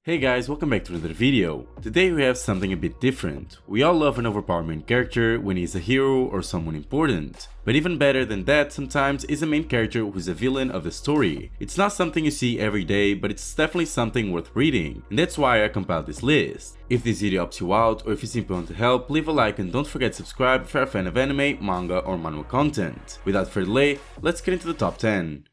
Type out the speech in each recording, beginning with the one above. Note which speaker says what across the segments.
Speaker 1: Hey guys, welcome back to another video. Today we have something a bit different. We all love an overpowered main character when he's a hero or someone important. But even better than that sometimes is a main character who's a villain of the story. It's not something you see every day, but it's definitely something worth reading. And that's why I compiled this list. If this video helps you out or if you simply want to help, leave a like and don't forget to subscribe if you're a fan of anime, manga or manhwa content. Without further delay, let's get into the top 10.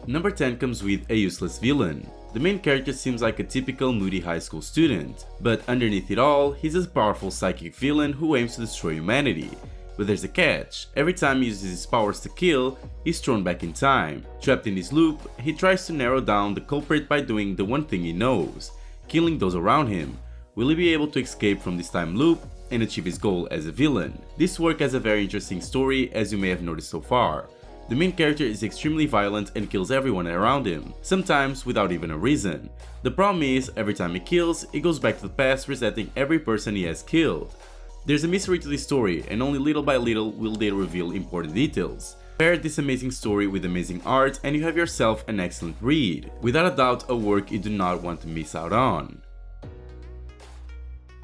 Speaker 1: Number 10 comes with a useless villain. The main character seems like a typical moody high school student, but underneath it all, he's a powerful psychic villain who aims to destroy humanity. But there's a catch: every time he uses his powers to kill, he's thrown back in time. Trapped in this loop, he tries to narrow down the culprit by doing the one thing he knows: killing those around him. Will he be able to escape from this time loop and achieve his goal as a villain? This work has a very interesting story, as you may have noticed so far. The main character is extremely violent and kills everyone around him, sometimes without even a reason. The problem is, every time he kills, he goes back to the past, resetting every person he has killed. There's a mystery to this story, and only little by little will they reveal important details. Pair this amazing story with amazing art and you have yourself an excellent read. Without a doubt, a work you do not want to miss out on.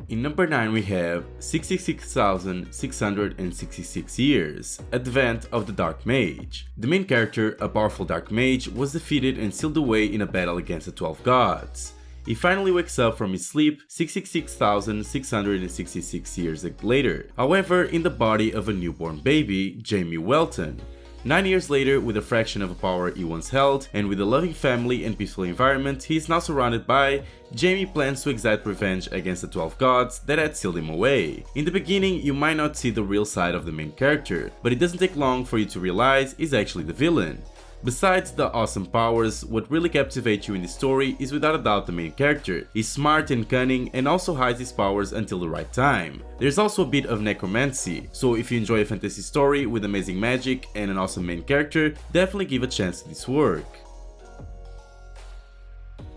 Speaker 1: In number 9 we have 66,666 years, Advent of the Dark Mage. The main character, a powerful dark mage, was defeated and sealed away in a battle against the 12 gods. He finally wakes up from his sleep 66,666 years later, however in the body of a newborn baby, Jamie Welton. 9 years later, with a fraction of the power he once held, and with a loving family and peaceful environment he is now surrounded by, Jamie plans to exact revenge against the 12 gods that had sealed him away. In the beginning, you might not see the real side of the main character, but it doesn't take long for you to realize he's actually the villain. Besides the awesome powers, what really captivates you in this story is without a doubt the main character. He's smart and cunning and also hides his powers until the right time. There's also a bit of necromancy, so if you enjoy a fantasy story with amazing magic and an awesome main character, definitely give a chance to this work.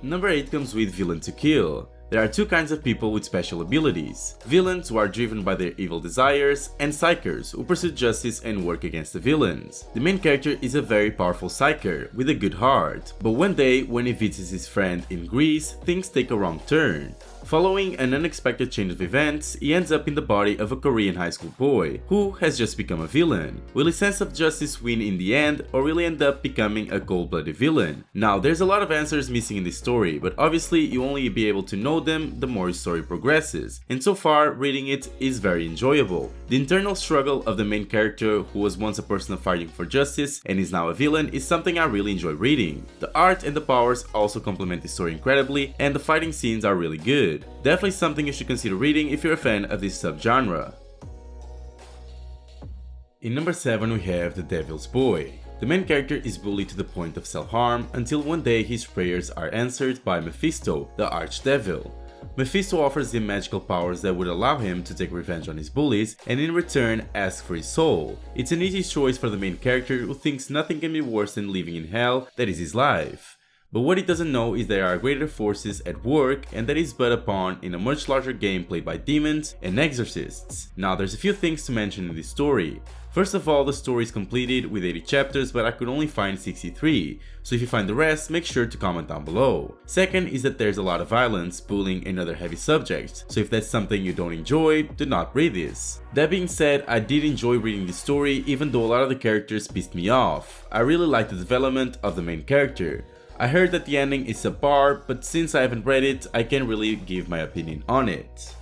Speaker 1: Number 8 comes with Villain to Kill. There are two kinds of people with special abilities: villains who are driven by their evil desires, and psychers who pursue justice and work against the villains. The main character is a very powerful psyker with a good heart, but one day when he visits his friend in Greece, things take a wrong turn. Following an unexpected change of events, he ends up in the body of a Korean high school boy, who has just become a villain. Will his sense of justice win in the end, or will he end up becoming a cold-blooded villain? Now, there's a lot of answers missing in this story, but obviously you only be able to know them the more your story progresses, and so far, reading it is very enjoyable. The internal struggle of the main character, who was once a person fighting for justice and is now a villain, is something I really enjoy reading. The art and the powers also complement the story incredibly, and the fighting scenes are really good. Definitely something you should consider reading if you're a fan of this subgenre. In number 7 we have The Devil's Boy. The main character is bullied to the point of self-harm until one day his prayers are answered by Mephisto, the archdevil. Mephisto offers him magical powers that would allow him to take revenge on his bullies and in return ask for his soul. It's an easy choice for the main character who thinks nothing can be worse than living in hell that is his life. But what he doesn't know is there are greater forces at work and that is but a pawn in a much larger game played by demons and exorcists. Now there's a few things to mention in this story. First of all, the story is completed with 80 chapters, but I could only find 63, so if you find the rest, make sure to comment down below. Second is that there's a lot of violence, bullying and other heavy subjects, so if that's something you don't enjoy, do not read this. That being said, I did enjoy reading this story even though a lot of the characters pissed me off. I really liked the development of the main character. I heard that the ending is subpar, but since I haven't read it, I can't really give my opinion on it.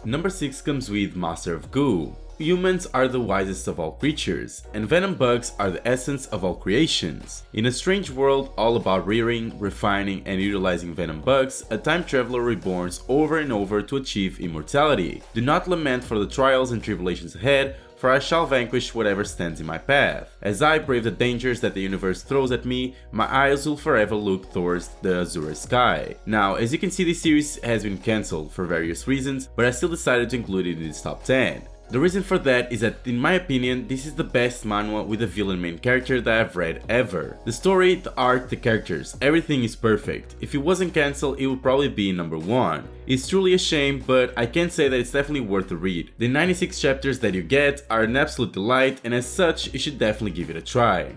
Speaker 1: Number 6 comes with Master of Goo. Humans are the wisest of all creatures, and venom bugs are the essence of all creations. In a strange world all about rearing, refining, and utilizing venom bugs, a time traveler reborns over and over to achieve immortality. Do not lament for the trials and tribulations ahead, for I shall vanquish whatever stands in my path. As I brave the dangers that the universe throws at me, my eyes will forever look towards the azure sky. Now, as you can see, this series has been cancelled for various reasons, but I still decided to include it in this top 10. The reason for that is that, in my opinion, this is the best manhwa with a villain main character that I've read ever. The story, the art, the characters, everything is perfect. If it wasn't cancelled, it would probably be number 1. It's truly a shame, but I can say that it's definitely worth the read. The 96 chapters that you get are an absolute delight, and as such, you should definitely give it a try.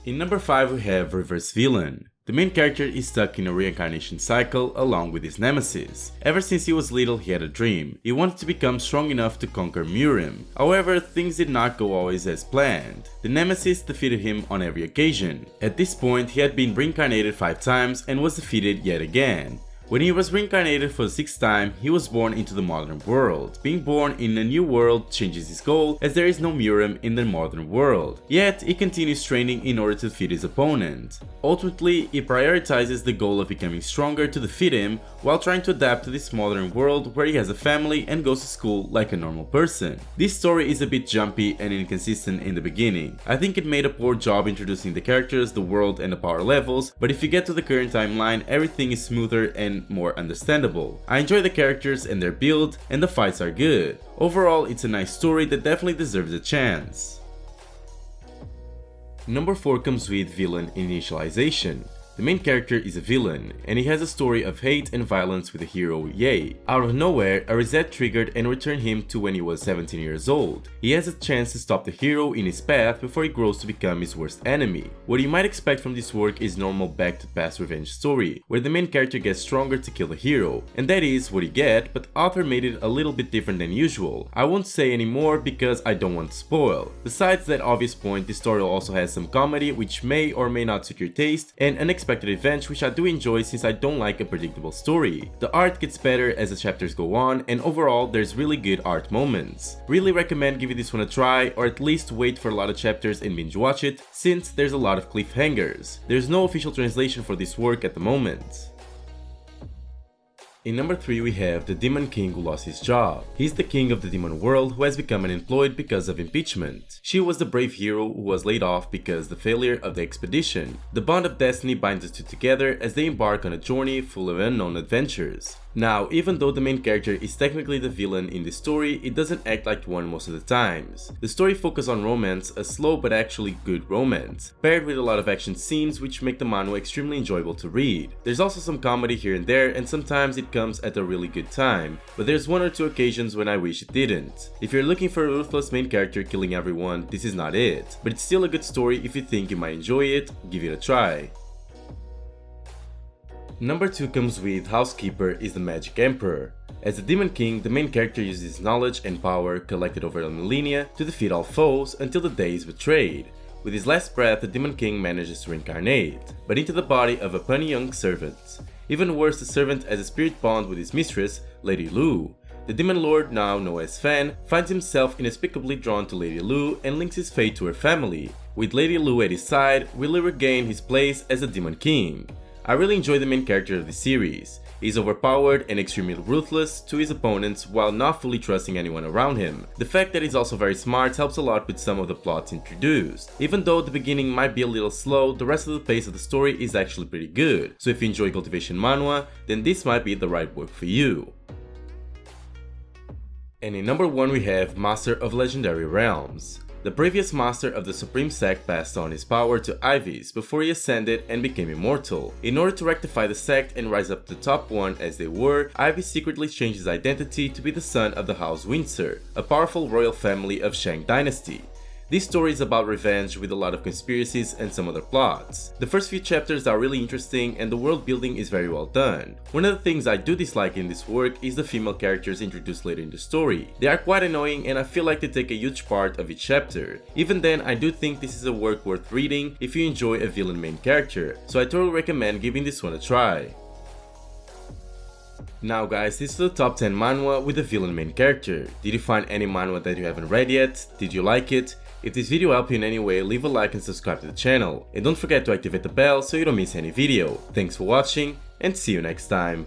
Speaker 1: In number 5 we have Reverse Villain. The main character is stuck in a reincarnation cycle along with his nemesis. Ever since he was little he had a dream. He wanted to become strong enough to conquer Murim. However, things did not go always as planned. The nemesis defeated him on every occasion. At this point he had been reincarnated 5 times and was defeated yet again. When he was reincarnated for the 6th time, he was born into the modern world. Being born in a new world changes his goal, as there is no Murim in the modern world. Yet, he continues training in order to defeat his opponent. Ultimately, he prioritizes the goal of becoming stronger to defeat him, while trying to adapt to this modern world where he has a family and goes to school like a normal person. This story is a bit jumpy and inconsistent in the beginning. I think it made a poor job introducing the characters, the world, and the power levels, but if you get to the current timeline, everything is smoother and more understandable. I enjoy the characters and their build, and the fights are good. Overall, it's a nice story that definitely deserves a chance. Number 4 comes with Villain Initialization. The main character is a villain, and he has a story of hate and violence with the hero Ye. Out of nowhere, a reset triggered and returned him to when he was 17 years old. He has a chance to stop the hero in his path before he grows to become his worst enemy. What you might expect from this work is normal back to past revenge story, where the main character gets stronger to kill the hero. And that is what you get, but author made it a little bit different than usual. I won't say any more because I don't want to spoil. Besides that obvious point, this story also has some comedy which may or may not suit your taste, and unexpected events which I do enjoy since I don't like a predictable story. The art gets better as the chapters go on, and overall there's really good art moments. Really recommend giving this one a try, or at least wait for a lot of chapters and binge watch it, since there's a lot of cliffhangers. There's no official translation for this work at the moment. In number 3 we have the Demon King who lost his job. He's the king of the demon world who has become unemployed because of impeachment. She was the brave hero who was laid off because the failure of the expedition. The bond of destiny binds the two together as they embark on a journey full of unknown adventures. Now, even though the main character is technically the villain in this story, it doesn't act like one most of the times. The story focuses on romance, a slow but actually good romance, paired with a lot of action scenes which make the manhwa extremely enjoyable to read. There's also some comedy here and there, and sometimes it comes at a really good time, but there's 1 or 2 occasions when I wish it didn't. If you're looking for a ruthless main character killing everyone, this is not it, but it's still a good story. If you think you might enjoy it, give it a try. Number 2 comes with Housekeeper is the Magic Emperor. As the Demon King, the main character uses his knowledge and power collected over the millennia to defeat all foes until the day is betrayed. With his last breath, the Demon King manages to reincarnate, but into the body of a puny young servant. Even worse, the servant has a spirit bond with his mistress, Lady Lu. The Demon Lord, now known as Fan, finds himself inexplicably drawn to Lady Lu and links his fate to her family. With Lady Lu at his side, will he regain his place as the Demon King? I really enjoy the main character of the series. He's overpowered and extremely ruthless to his opponents while not fully trusting anyone around him. The fact that he's also very smart helps a lot with some of the plots introduced. Even though the beginning might be a little slow, the rest of the pace of the story is actually pretty good. So if you enjoy cultivation manhwa, then this might be the right work for you. And in number 1 we have Master of Legendary Realms. The previous master of the Supreme Sect passed on his power to Ivis before he ascended and became immortal. In order to rectify the sect and rise up to the top 1 as they were, Ivis secretly changed his identity to be the son of the House Windsor, a powerful royal family of Shang Dynasty. This story is about revenge with a lot of conspiracies and some other plots. The first few chapters are really interesting and the world building is very well done. One of the things I do dislike in this work is the female characters introduced later in the story. They are quite annoying and I feel like they take a huge part of each chapter. Even then, I do think this is a work worth reading if you enjoy a villain main character, so I totally recommend giving this one a try. Now guys, this is the top 10 manhwa with a villain main character. Did you find any manhwa that you haven't read yet? Did you like it? If this video helped you in any way, leave a like and subscribe to the channel. And don't forget to activate the bell so you don't miss any video. Thanks for watching and see you next time.